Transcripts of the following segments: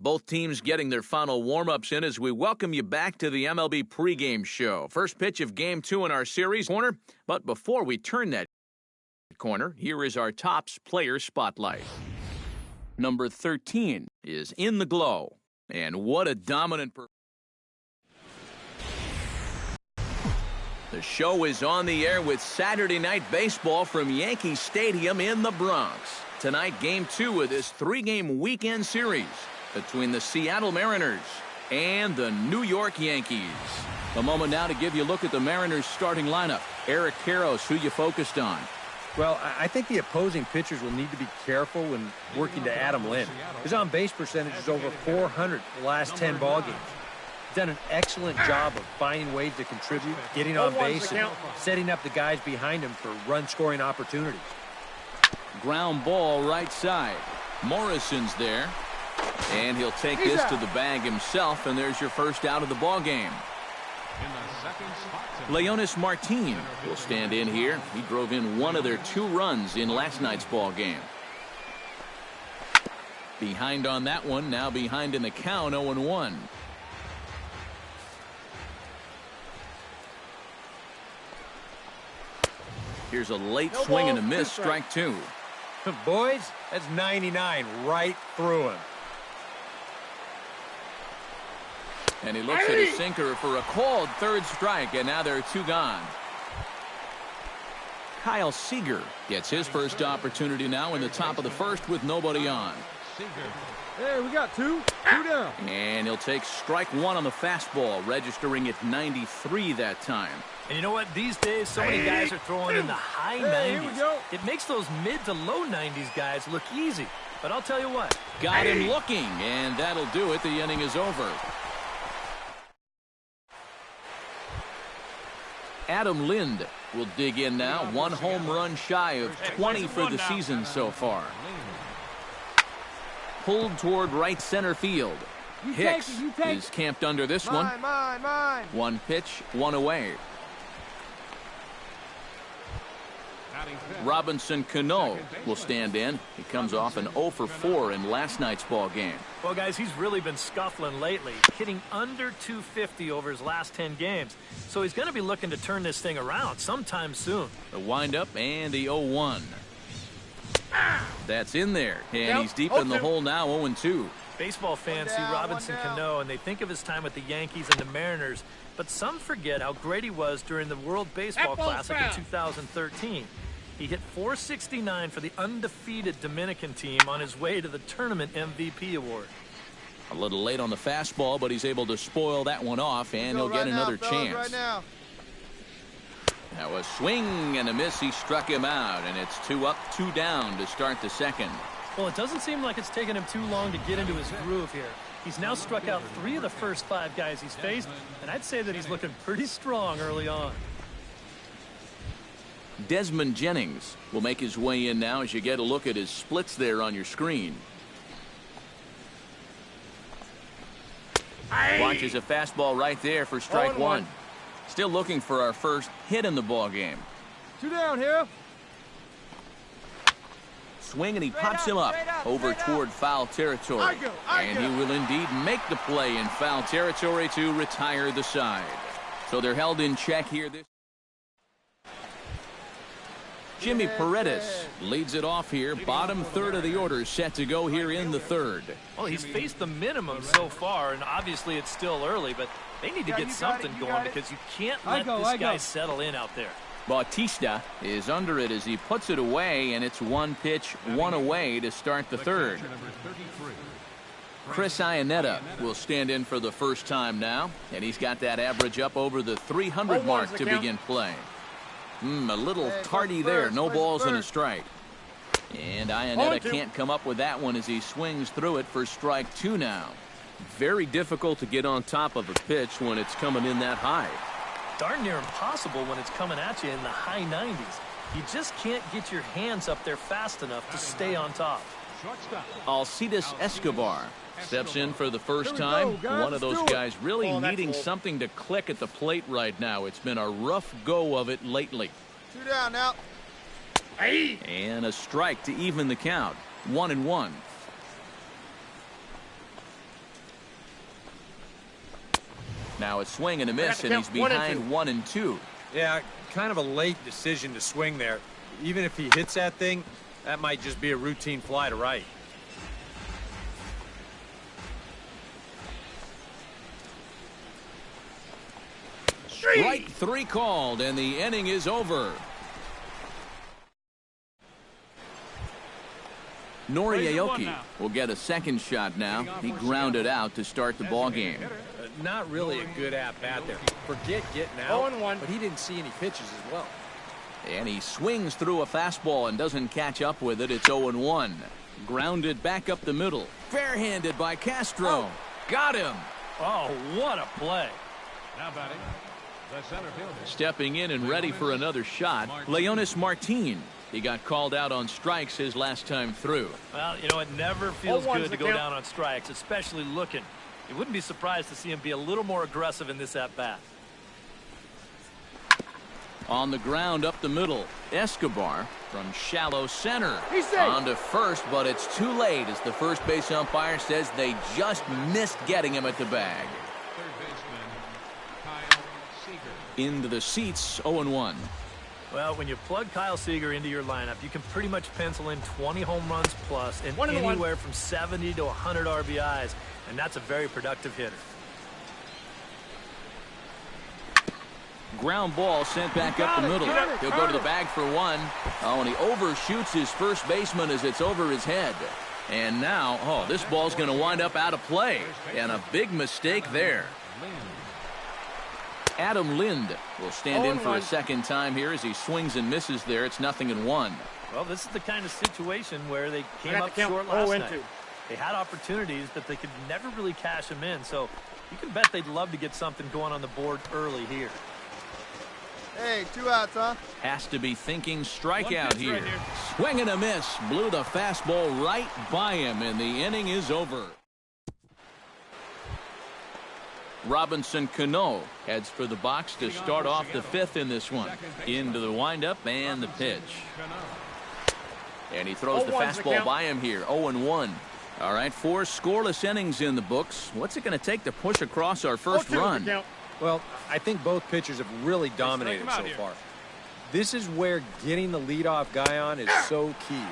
Both teams getting their final warm-ups in as we welcome you back to the MLB pregame show. First pitch of Game 2 in our series corner. But before we turn that corner, here is our Topps player spotlight. Number 13 is in the glow. And what a dominant performance. The show is on the air with Saturday Night Baseball from Yankee Stadium in the Bronx. Tonight, Game 2 of this 3-game weekend series between the Seattle Mariners and the New York Yankees. A moment now to give you a look at the Mariners starting lineup. Eric Karros, who you focused on? Well, I think the opposing pitchers will need to be careful when working to Adam Lind. His on-base percentage is over 400 the last 10 ball games. He's done an excellent job of finding ways to contribute, getting on base, and setting up the guys behind him for run-scoring opportunities. Ground ball right side. Morrison's there. And he'll take this to the bag himself, and there's your first out of the ball game. Leonis Martin will stand in here. He drove in one of their 2 runs in last night's ball game. Behind on that one, now behind in the count, 0-1. Here's a late swing and a miss, strike 2. Boys, that's 99 right through him. And he looks at his sinker for a called third strike, and now there are 2 gone. Kyle Seager gets his first opportunity now in the top of the first with nobody on. Hey, we got 2 down. And he'll take strike 1 on the fastball, registering at 93 that time. And you know what? These days, so many guys are throwing in the high 90s. Here we go. It makes those mid to low 90s guys look easy. But I'll tell you what. Got him looking, and that'll do it. The inning is over. Adam Lind will dig in now. 1 home run shy of 20 for the season so far. Pulled toward right center field. Hicks is camped under this one. Mine. 1 pitch, 1 away. Robinson Cano will stand in. He comes off an 0 for 4 in last night's ball game. Well, guys, he's really been scuffling lately, hitting under 250 over his last 10 games. So he's going to be looking to turn this thing around sometime soon. The windup and the 0-1. That's in there, and he's deep in the hole now, 0-2. Baseball fans see Robinson Cano, and they think of his time with the Yankees and the Mariners, but some forget how great he was during the World Baseball Classic in 2013. He hit .469 for the undefeated Dominican team on his way to the tournament MVP award. A little late on the fastball, but he's able to spoil that one off, and he'll get another chance. Now a swing and a miss. He struck him out, and it's 2 up, 2 down to start the second. Well, it doesn't seem like it's taken him too long to get into his groove here. He's now struck out 3 of the first 5 guys he's faced, and I'd say that he's looking pretty strong early on. Desmond Jennings will make his way in now as you get a look at his splits there on your screen. Watches a fastball right there for strike 1. Still looking for our first hit in the ball game. 2 down here. Swing, and he pops him up over toward foul territory. And he will indeed make the play in foul territory to retire the side. So they're held in check here. Jimmy Paredes leads it off here. Bottom third of the order set to go here in the third. Well, he's faced the minimum so far, and obviously it's still early, but they need to get something going because you can't let this guy settle in out there. Bautista is under it as he puts it away, and it's 1 pitch, 1 away to start the third. Chris Iannetta will stand in for the first time now, and he's got that average up over the 300 mark to begin play. A little tardy there. No balls and a strike. And Iannetta can't come up with that one as he swings through it for strike 2 now. Very difficult to get on top of a pitch when it's coming in that high. Darn near impossible when it's coming at you in the high 90s. You just can't get your hands up there fast enough to stay on top. Alcides Escobar steps in for the first time. One of those guys really needing something to click at the plate right now. It's been a rough go of it lately. 2 down now. And a strike to even the count. 1-1. Now a swing and a miss, and he's behind 1-2. Yeah, kind of a late decision to swing there. Even if he hits that thing, that might just be a routine fly to right. Strike 3 called, and the inning is over. Noriaoki will get a second shot now. He grounded out to start the ball game. Not really a good at-bat there. Forget getting out, but he didn't see any pitches as well. And he swings through a fastball and doesn't catch up with it. It's 0-1. Grounded back up the middle. Fair-handed by Castro. Got him. Oh, what a play. Now batting, the center fielder. Stepping in and ready for another shot, Leonis Martin. He got called out on strikes his last time through. Well, you know, it never feels good to go down on strikes, especially looking. You wouldn't be surprised to see him be a little more aggressive in this at-bat. On the ground up the middle, Escobar from shallow center. On to first, but it's too late as the first base umpire says they just missed getting him at the bag. Third baseman, Kyle Seager. Into the seats, 0-1. Well, when you plug Kyle Seager into your lineup, you can pretty much pencil in 20 home runs plus and anywhere from 70 to 100 RBIs, and that's a very productive hitter. Ground ball sent back up the middle. He'll go to the bag for one. Oh, and he overshoots his first baseman as it's over his head. And now, this ball's going to wind up out of play. And a big mistake there. Adam Lind will stand in for a second time here as he swings and misses there. It's 0-1. Well, this is the kind of situation where they came up short last night. They had opportunities, but they could never really cash them in. So you can bet they'd love to get something going on the board early here. Hey, 2 outs, huh? Has to be thinking strikeout here. Swing and a miss. Blew the fastball right by him, and the inning is over. Robinson Cano heads for the box to start off the 5th in this one. Into the windup and the pitch. And he throws the fastball by him here. 0-1. All right, 4 scoreless innings in the books. What's it going to take to push across our first run? Well, I think both pitchers have really dominated so far. This is where getting the leadoff guy on is so key.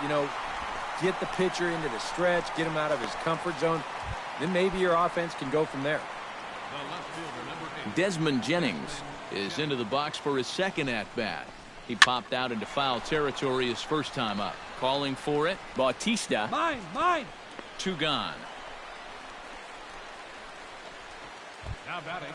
You know, get the pitcher into the stretch, get him out of his comfort zone, then maybe your offense can go from there. Desmond Jennings is into the box for his second at-bat. He popped out into foul territory his first time up. Calling for it, Bautista. Mine. 2 gone. Now batting.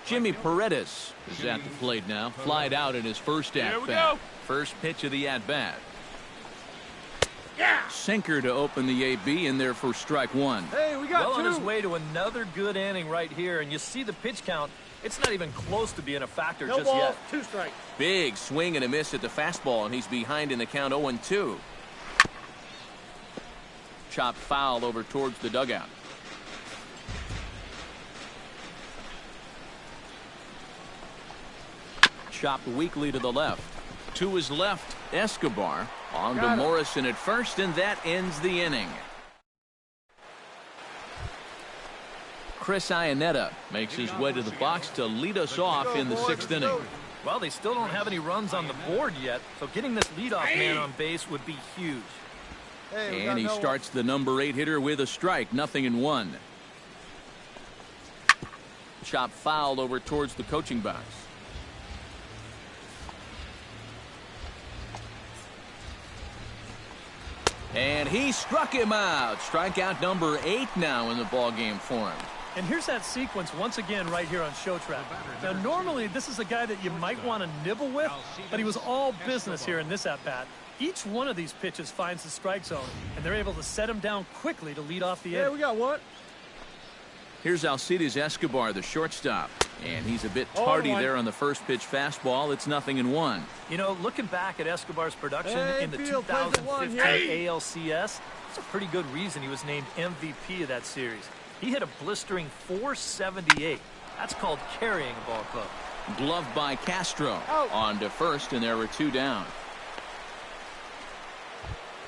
Jimmy Paredes is at the plate now. Flied out in his first at-bat. First pitch of the at-bat. Sinker to open the AB in there for strike 1. Hey, we got 2. On his way to another good inning right here, and you see the pitch count. It's not even close to being a factor just yet. 2 strikes. Big swing and a miss at the fastball, and he's behind in the count 0-2. Chopped foul over towards the dugout. Chopped weakly to the left. To his left, Escobar. On to Morrison at first, and that ends the inning. Chris Iannetta makes his way to the box to lead us off in the 6th inning. Well, they still don't have any runs on the board yet, so getting this leadoff man on base would be huge. And he starts the number 8 hitter with a strike, 0-1. Chop fouled over towards the coaching box. And he struck him out. Strikeout number 8 now in the ballgame for him. And here's that sequence once again right here on Showtrack. Now, normally this is a guy that you might want to nibble with, but he was all business here in this at-bat. Each one of these pitches finds the strike zone, and they're able to set him down quickly to lead off the inning. Yeah, we got one. Here's Alcides Escobar, the shortstop. And he's a bit tardy there on the first pitch fastball. It's 0-1. You know, looking back at Escobar's production in the 2015 ALCS, that's a pretty good reason he was named MVP of that series. He hit a blistering .478. That's called carrying a ball club. Gloved by Castro. On to first, and there were 2 down.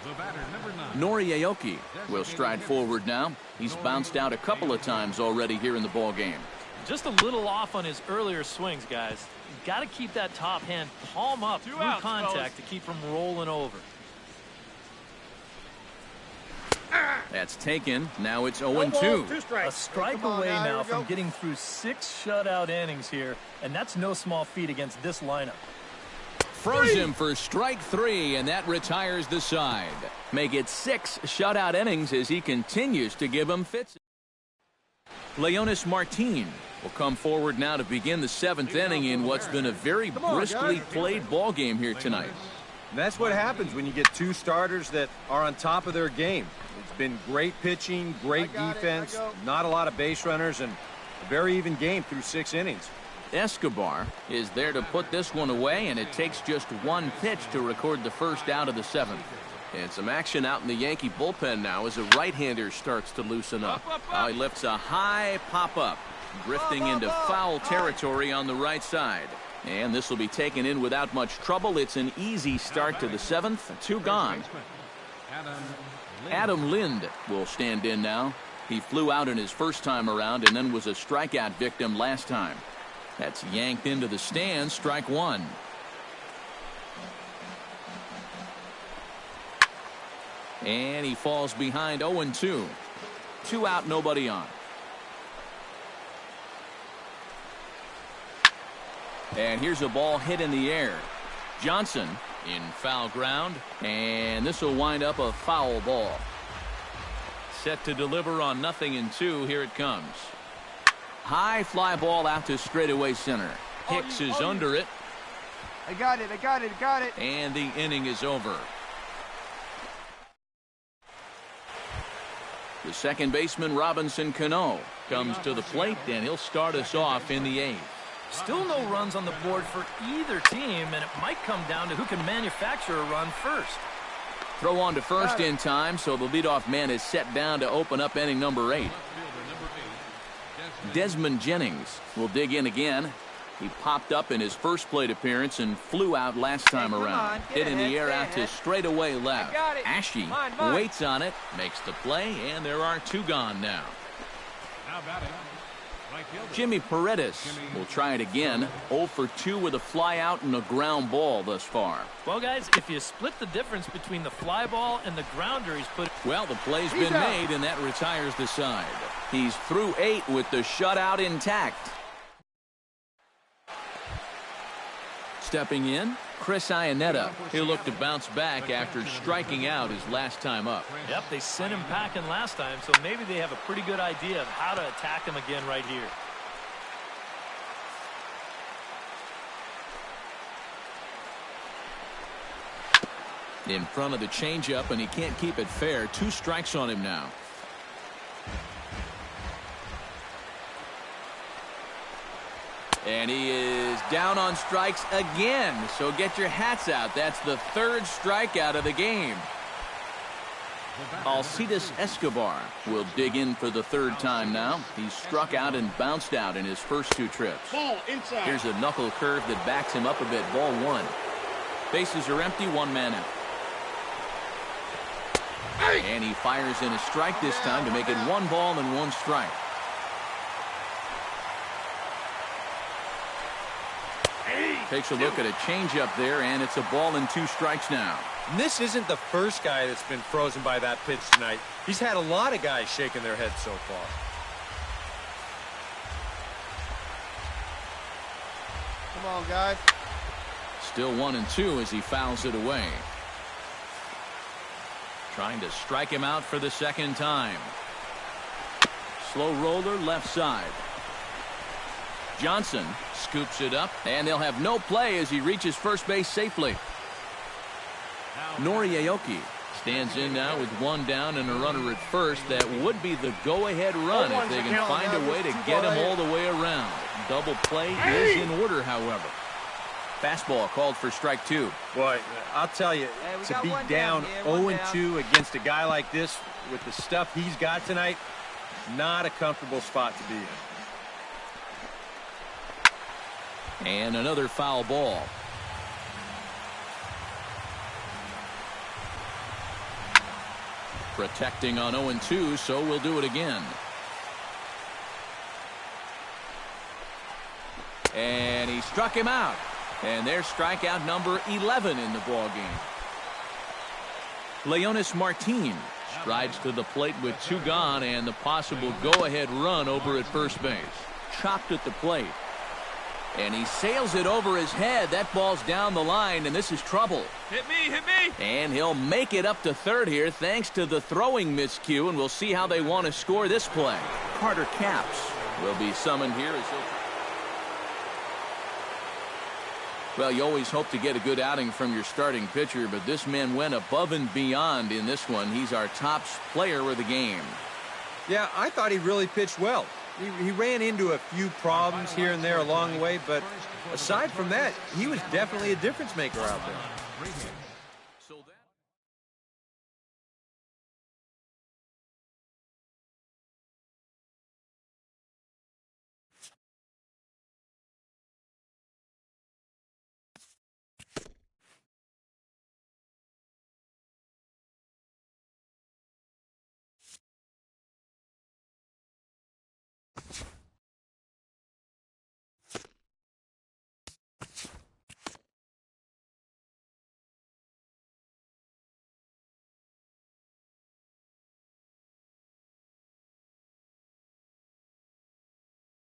The batter, number 9. Noriaoki will stride forward now. He's bounced out a couple of times already here in the ball game. Just a little off on his earlier swings, guys. You've got to keep that top hand palm up through contact to keep from rolling over. That's taken. Now it's 0-2. A strike away now from getting through 6 shutout innings here, and that's no small feat against this lineup. Froze him for strike 3, and that retires the side. Make it 6 shutout innings as he continues to give him fits. Leonis Martin will come forward now to begin the 7th inning in what's been a very briskly played ball game here tonight. And that's what happens when you get 2 starters that are on top of their game. It's been great pitching, great defense, not a lot of base runners, and a very even game through 6 innings. Escobar is there to put this one away, and it takes just 1 pitch to record the first out of the 7th. And some action out in the Yankee bullpen now as a right-hander starts to loosen up. Now he lifts a high pop-up, drifting into foul territory on the right side. And this will be taken in without much trouble. It's an easy start to the 7th. 2 gone. Adam Lind will stand in now. He flew out in his first time around and then was a strikeout victim last time. That's yanked into the stands. Strike 1. And he falls behind 0-2. 2 out, nobody on. And here's a ball hit in the air. Johnson in foul ground, and this will wind up a foul ball. Set to deliver on 0-2. Here it comes. High fly ball out to straightaway center. Hicks is under it. I got it. And the inning is over. The second baseman, Robinson Cano, comes to the plate, and he'll start us off in the 8th. Still no runs on the board for either team, and it might come down to who can manufacture a run first. Throw on to first in time, so the leadoff man is set down to open up inning number 8. Desmond Jennings will dig in again. He popped up in his first plate appearance and flew out last time around. Hit in the air out to straightaway left. Isashi waits on it, makes the play, and there are 2 gone now. Jimmy Paredes will try it again. 0 for 2 with a fly out and a ground ball thus far. Well, guys, if you split the difference between the fly ball and the grounder he's put... Well, the play's been made, and that retires the side. He's through 8 with the shutout intact. Stepping in, Chris Iannetta. He'll look to bounce back after striking out his last time up. Yep, they sent him packing last time, so maybe they have a pretty good idea of how to attack him again right here. In front of the changeup, and he can't keep it fair. 2 strikes on him now. And he is down on strikes again. So get your hats out. That's the 3rd strikeout of the game. Alcides Escobar will dig in for the 3rd time now. He's struck out and bounced out in his first 2 trips. Here's a knuckle curve that backs him up a bit. Ball 1. Bases are empty. 1 man out. And he fires in a strike this time to make it 1 ball and 1 strike. Takes a look at a changeup there, and it's a ball and 2 strikes now. And this isn't the first guy that's been frozen by that pitch tonight. He's had a lot of guys shaking their heads so far. Come on, guys. Still 1-2 as he fouls it away. Trying to strike him out for the 2nd time. Slow roller left side. Johnson scoops it up, and they'll have no play as he reaches first base safely. Noriaoki stands in now with 1 down and a runner at first. That would be the go-ahead run if they can find a way to get him all the way around. Double play is in order, however. Fastball called for strike 2. Boy, I'll tell you, to be down 0-2 against a guy like this with the stuff he's got tonight, not a comfortable spot to be in. And another foul ball. Protecting on 0-2, so we'll do it again. And he struck him out. And there's strikeout number 11 in the ballgame. Leonis Martin strides to the plate with 2 gone and the possible go-ahead run over at first base. Chopped at the plate. And he sails it over his head. That ball's down the line, and this is trouble. Hit me, hit me! And he'll make it up to third here thanks to the throwing miscue, and we'll see how they want to score this play. Carter Capps will be summoned here as he'll... Well, you always hope to get a good outing from your starting pitcher, but this man went above and beyond in this one. He's our top player of the game. Yeah, I thought he really pitched well. He ran into a few problems here and there along the way, but aside from that, he was definitely a difference maker out there. So that